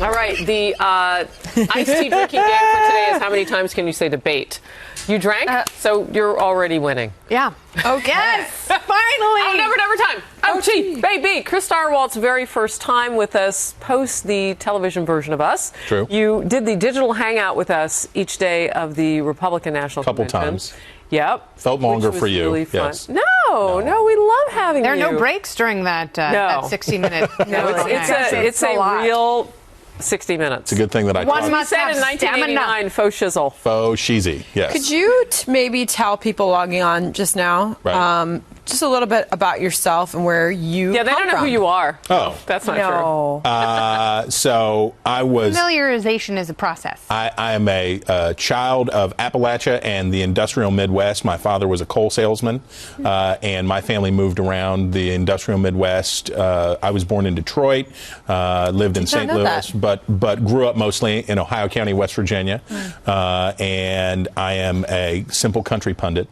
All right, the iced tea drinking game for today is how many times can you say debate? You drank, so you're already winning. Yeah. Okay. Yes, finally. Oh, never time. Oh, gee, baby. Chris Stirewalt's very first time with us post the television version of us. True. You did the digital hangout with us each day of the Republican National Convention. Couple times. Yep. Felt longer for you. Really fun. Yes. No, we love having There are you. no breaks during that 60-minute. It's a real 60 minutes. It's a good thing that I One taught. must said have in 1989, faux shizzle. Faux cheesy, yes. Could you maybe tell people logging on just now, Right. just a little bit about yourself and where you Yeah, they don't know who you are. Oh. That's not true. So I was... Familiarization is a process. I am a child of Appalachia and the industrial Midwest. My father was a coal salesman, and my family moved around the industrial Midwest. I was born in Detroit, lived in St. Louis, but grew up mostly in Ohio County, West Virginia. And I am a simple country pundit.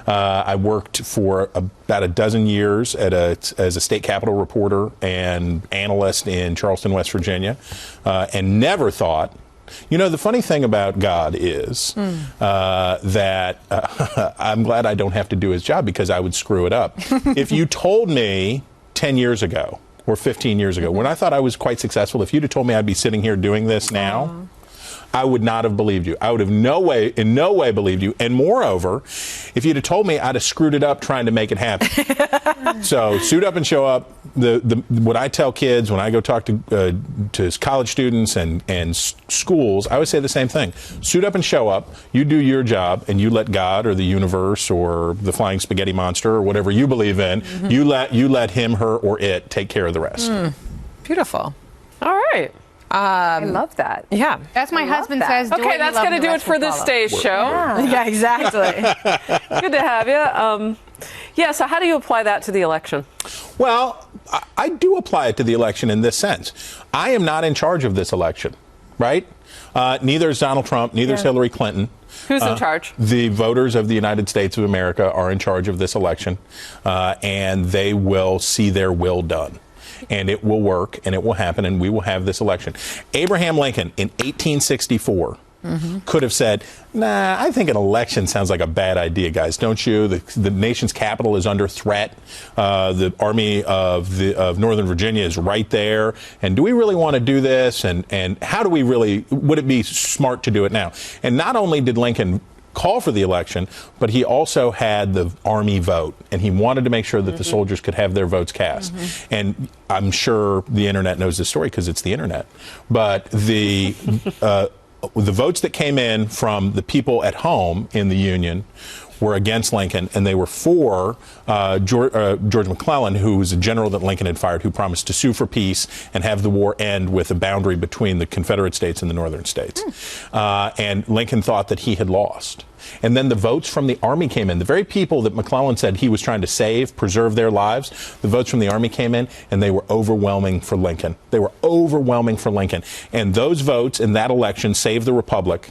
I worked for about a dozen years as a state capitol reporter and analyst in Charleston, West Virginia, and never thought. You know, the funny thing about God is that I'm glad I don't have to do his job because I would screw it up. If you told me 10 years ago or 15 years ago, when I thought I was quite successful, if you'd have told me I'd be sitting here doing this now, I would not have believed you. I would have in no way believed you. And moreover, if you'd have told me, I'd have screwed it up trying to make it happen. So suit up and show up. What I tell kids when I go talk to college students and schools, I always say the same thing. Suit up and show up. You do your job, and you let God or the universe or the flying spaghetti monster or whatever you believe in, you let him, her, or it take care of the rest. Beautiful. All right. I love that. Yeah. As my husband says, Okay, that's going to do it for this day's show. Yeah, exactly. Good to have you. Yeah, so how do you apply that to the election? Well, I do apply it to the election in this sense. I am not in charge of this election, right? Neither is Donald Trump, neither is Hillary Clinton. Who's in charge? The voters of the United States of America are in charge of this election, and they will see their will done. And it will work, and it will happen, and we will have this election. Abraham Lincoln in 1864 could have said, nah, I think an election sounds like a bad idea, guys, don't you? The nation's capital is under threat. The army of Northern Virginia is right there. And do we really want to do this? And how do we really, would it be smart to do it now? And not only did Lincoln call for the election, but he also had the army vote, and he wanted to make sure that the soldiers could have their votes cast. And I'm sure the internet knows this story because it's the internet. But the votes that came in from the people at home in the Union were against Lincoln, and they were for George McClellan, who was a general that Lincoln had fired, who promised to sue for peace and have the war end with a boundary between the Confederate states and the northern states. And Lincoln thought that he had lost. And then the votes from the army came in. The very people that McClellan said he was trying to save, preserve their lives, the votes from the army came in, and they were overwhelming for Lincoln. They were overwhelming for Lincoln. And those votes in that election saved the Republic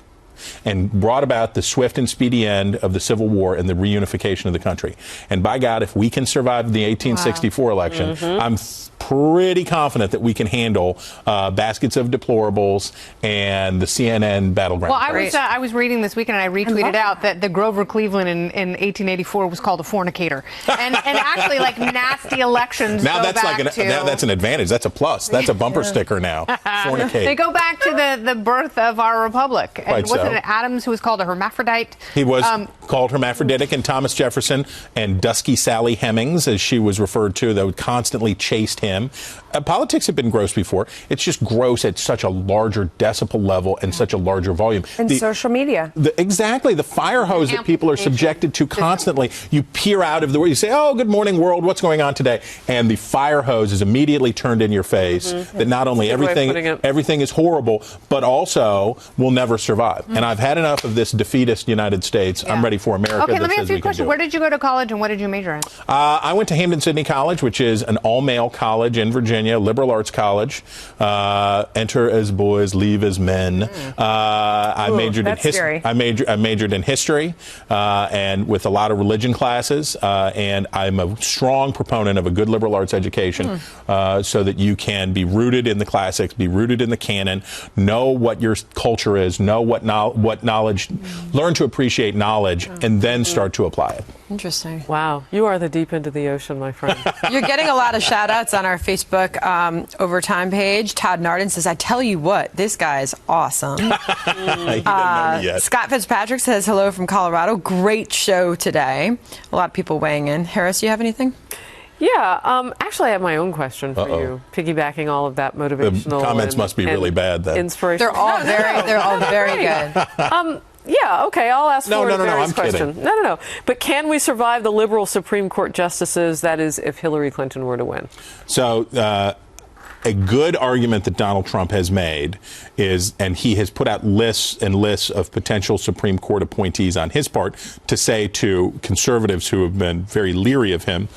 and brought about the swift and speedy end of the Civil War and the reunification of the country. And by God, if we can survive the 1864 election, I'm pretty confident that we can handle baskets of deplorables and the CNN battleground. Well, I was reading this weekend, and I retweeted out that the Grover Cleveland in 1884 was called a fornicator, and actually, like, nasty elections. Now that's now that's an advantage. That's a plus. That's a bumper sticker now. Fornicate. They go back to the birth of our republic. And Quite wasn't so. it Adams who was called a hermaphrodite? He was called hermaphroditic, and Thomas Jefferson and Dusky Sally Hemings, as she was referred to, that constantly chased him. Politics have been gross before. It's just gross at such a larger decibel level and such a larger volume. And social media. Exactly. The fire hose that people are subjected to constantly. You peer out of the world. You say, oh, good morning, world. What's going on today? And the fire hose is immediately turned in your face that not only everything is horrible, but also will never survive. And And I've had enough of this defeatist United States. I'm ready for America. Okay, that let me says ask you we a can question. do Where it. did you go to college and what did you major in? I went to Hampden-Sydney College, which is an all-male college in Virginia, liberal arts college. Enter as boys, leave as men. I majored in history. I majored in history and with a lot of religion classes. And I'm a strong proponent of a good liberal arts education so that you can be rooted in the classics, be rooted in the canon, know what your culture is, know what knowledge, learn to appreciate knowledge, and then start to apply it. Interesting. Wow, you are the deep end of the ocean, my friend. You're getting a lot of shout-outs on our Facebook Overtime page. Todd Narden says, I tell you what, this guy is awesome. He doesn't know me yet. Scott Fitzpatrick says, hello from Colorado. Great show today. A lot of people weighing in. Harris, do you have anything? Yeah, actually, I have my own question for you, piggybacking all of that motivational. The comments must be really bad then. Inspirational. They're all very good. Yeah, okay, I'll ask No, Florida no, no, Barry's I'm question. kidding. No. But can we survive the liberal Supreme Court justices, that is, if Hillary Clinton were to win? So, a good argument that Donald Trump has made is, and he has put out lists and lists of potential Supreme Court appointees on his part to say to conservatives who have been very leery of him,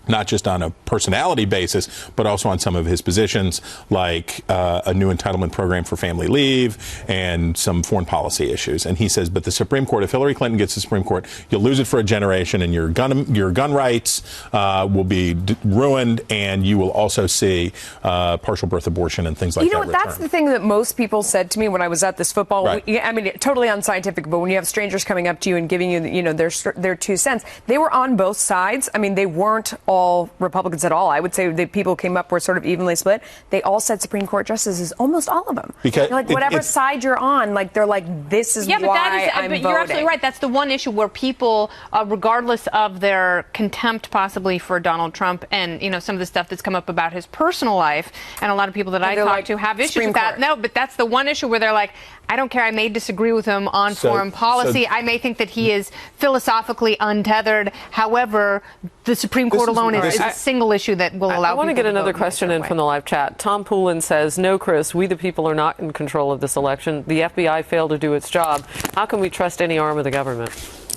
not just on a personality basis, but also on some of his positions, like a new entitlement program for family leave and some foreign policy issues. And he says, but the Supreme Court, if Hillary Clinton gets the Supreme Court, you'll lose it for a generation, and your gun rights will be ruined, and you will also see partial birth abortion and things like that. You know what? That's the thing that most people said to me when I was at this football. Right. I mean, totally unscientific, but when you have strangers coming up to you and giving you, their 2 cents, they were on both sides. I mean, they weren't all Republicans at all. I would say the people came up were sort of evenly split. They all said Supreme Court justices, almost all of them. Because like whatever side you're on, like they're like, this is why I'm voting. You're absolutely right. That's the one issue where people, regardless of their contempt possibly for Donald Trump and some of the stuff that's come up about his personal life, and a lot of people that I talk to have issues with that. No, but that's the one issue where they're like, I don't care. I may disagree with him on foreign policy. I may think that he is philosophically untethered. However, the Supreme Court alone is a single issue that will allow. I want to get another question in from the live chat. Tom Poulin says, "No, Chris, we the people are not in control of this election. The FBI failed to do its job. How can we trust any arm of the government?"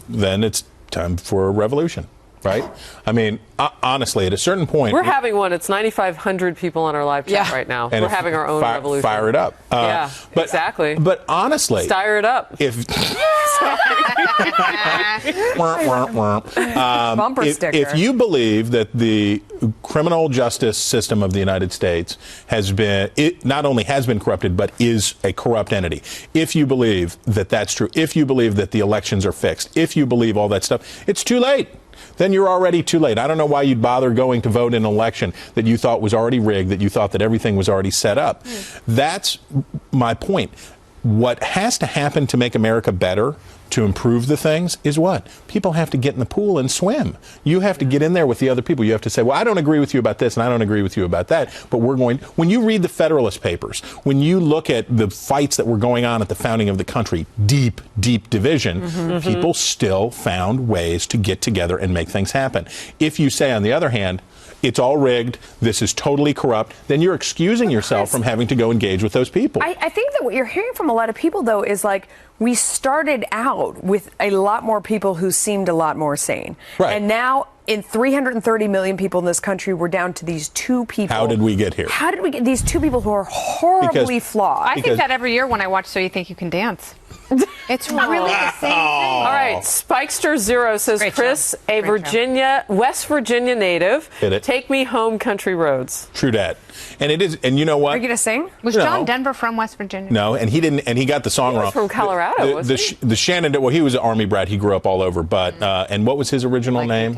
Then it's time for a revolution. Right? I mean, honestly, at a certain point... We're having one. It's 9,500 people on our live chat right now. And we're having our own revolution. Fire it up. Exactly. But honestly... Stire it up. Bumper sticker. If you believe that the criminal justice system of the United States not only has been corrupted, but is a corrupt entity, if you believe that that's true, if you believe that the elections are fixed, if you believe all that stuff, it's too late. Then you're already too late. I don't know why you'd bother going to vote in an election that you thought was already rigged, that you thought that everything was already set up. That's my point. What has to happen to make America better, to improve the things, is what? People have to get in the pool and swim. You have to get in there with the other people. You have to say, well, I don't agree with you about this and I don't agree with you about that. But when you read the Federalist Papers, when you look at the fights that were going on at the founding of the country, deep, deep division, people still found ways to get together and make things happen. If you say, on the other hand, it's all rigged, this is totally corrupt, then you're excusing yourself from having to go engage with those people. I think that what you're hearing from a lot of people, though, is like, we started out with a lot more people who seemed a lot more sane. Right. And now, in 330 million people in this country, we're down to these 2 people. How did we get here? How did we get these 2 people who are horribly flawed? I think that every year when I watch So You Think You Can Dance. It's really the same thing. All right, Spikester0 says, Chris, a West Virginia native, take me home country roads. True that. And it is, and you know what? Are you going to sing? Was John Denver from West Virginia? No, and he didn't, and he got the song wrong. He was from Colorado, wasn't he? The Shenandoah, well, he was an Army brat. He grew up all over, but, and what was his original name?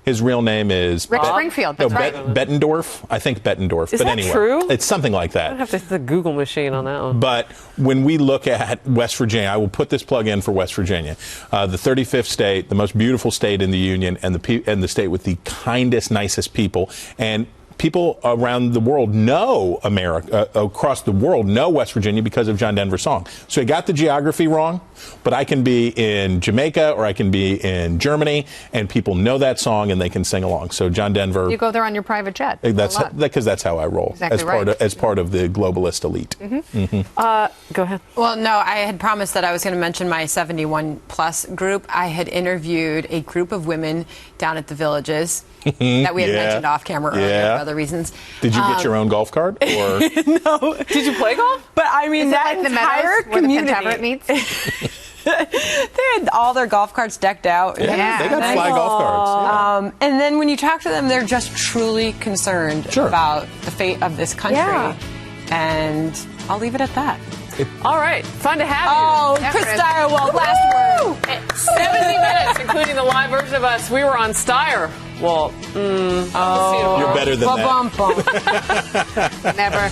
His real name is Rick Springfield. That's right. Bettendorf. I think Bettendorf. Is but that anyway, true? It's something like that. I have to hit the Google machine on that one. But when we look at West Virginia, I will put this plug in for West Virginia, the 35th state, the most beautiful state in the union, and the state with the kindest, nicest people. And people around the world know America, across the world know West Virginia because of John Denver's song. So he got the geography wrong, but I can be in Jamaica or I can be in Germany, and people know that song and they can sing along. So John Denver. You go there on your private jet. That's because that's how I roll. Exactly as part of the globalist elite. Go ahead. Well, no, I had promised that I was going to mention my 71 plus group. I had interviewed a group of women down at the Villages that we had mentioned off camera earlier for other reasons. Did you get your own golf cart? Or? No. Did you play golf? But I mean, that like the entire meadows community. where the meets? They had all their golf carts decked out. Yeah, they got fly golf carts. Yeah. And then when you talk to them, they're just truly concerned about the fate of this country. Yeah. And I'll leave it at that. All right. Fun to have you. Oh, Chris Stirewalt, last word. 70 minutes, including the live version of us. We were on Stirewalt. You're better than that. Never.